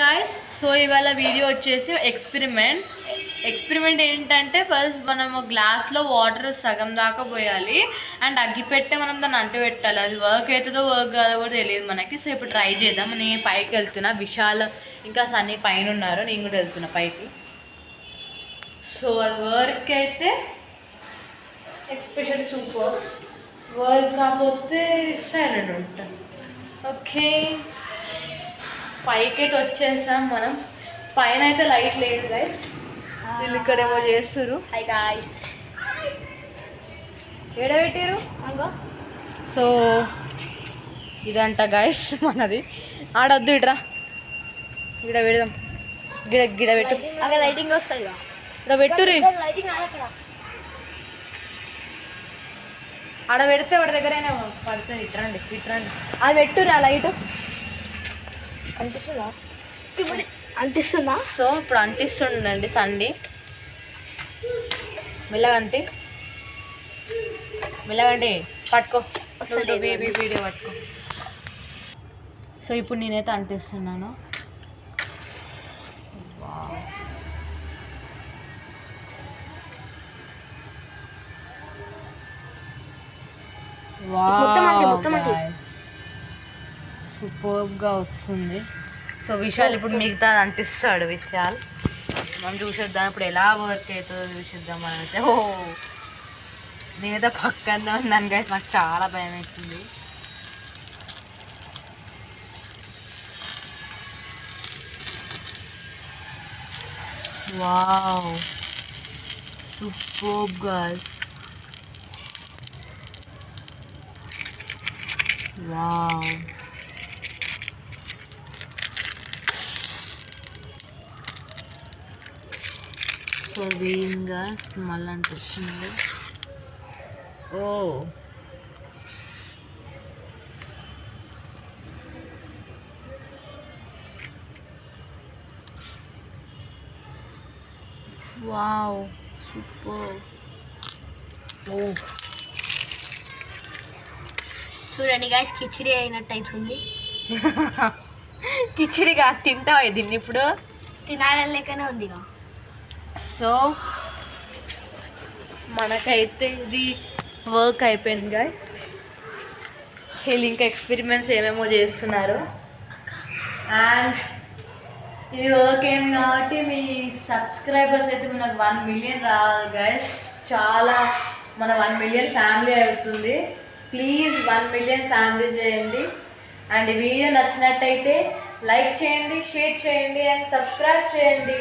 Guys, so ఇవాళ video వచ్చేసి experiment ఏంటంటే ఫస్ట్ మనము గ్లాస్లో వాటర్ సగం దాకా పోయాలి అండ్ అగ్గిపెట్టే మనం దాన్ని అంటు పెట్టాలి. అది వర్క్ అవుతుందో వర్క్ కాదో కూడా తెలియదు మనకి. సో ఇప్పుడు ట్రై చేద్దాం. నేను పైకి వెళ్తున్నా, విశాల్ ఇంకా సన్నీ పైన ఉన్నారు, నేను కూడా వెళ్తున్నా పైకి. సో అది వర్క్ అయితే ఎక్స్పెషల్లీ సూపర్, వర్క్ కాకపోతే సైలెంట్ ఉంటాం. ఓకే, పైకి అయితే వచ్చేసాం మనం. పైన అయితే లైట్ లేదు గైస్, వీళ్ళు ఇక్కడేమో చేస్తారు. హై గాయ్స్, ఏడబెట్టారు. సో ఇదంట గాయస్ మనది. ఆడొద్దు, ఇట్రా గిడ పెడదాం. గిడ పెట్టు, అక్కడ లైటింగ్ వస్తుంది. ఇక్కడ పెట్టుర్రి. ఆడ పెడితే వాడి దగ్గరైనా పడుతుంది. ఇట్రండి. అది పెట్టుర్రి ఆ లైట్. అంటిస్తున్నా. సో ఇప్పుడు అంటిస్తుండండి సండి. మెల్లగంటి పట్టుకో, వీడియో పట్టుకో. సో ఇప్పుడు నేనైతే అంటిస్తున్నాను. సూపర్గా వస్తుంది. సో విశాల్ ఇప్పుడు మిగతా అంటిస్తాడు. విశాల్ మనం చూసేద్దాం ఇప్పుడు ఎలా వర్క్ అవుతుందో చూసేద్దాం. మనమైతే నేనైతే పక్కనే ఉన్నాను గైస్, నాకు చాలా భయం వేస్తుంది. Wow, super guys. Wow, so వీన్గా మళ్ళీ అనిపిస్తుంది. ఓ వావ్, సూపర్. ఓ చూడండి గాయస్, కిచిడి అయినట్టు అవుతుంది. కిచిడిగా తింటావా దీన్ని? ఇప్పుడు తినాలని లేకనే ఉంది. సో మనకైతే ఇది వర్క్ అయిపోయింది గాయస్. వీళ్ళు ఇంకా ఎక్స్పెరిమెంట్స్ ఏమేమో చేస్తున్నారు. అండ్ ఇది వర్క్ అయింది కాబట్టి మీ సబ్స్క్రైబర్స్ అయితే మనకు 1 మిలియన్ రావాలి గైస్. చాలా మన 1 మిలియన్ ఫ్యామిలీ అవుతుంది. ప్లీజ్ 1 మిలియన్ ఫ్యామిలీ చేయండి. అండ్ ఈ వీడియో నచ్చినట్టయితే లైక్ చేయండి, షేర్ చేయండి అండ్ సబ్స్క్రైబ్ చేయండి.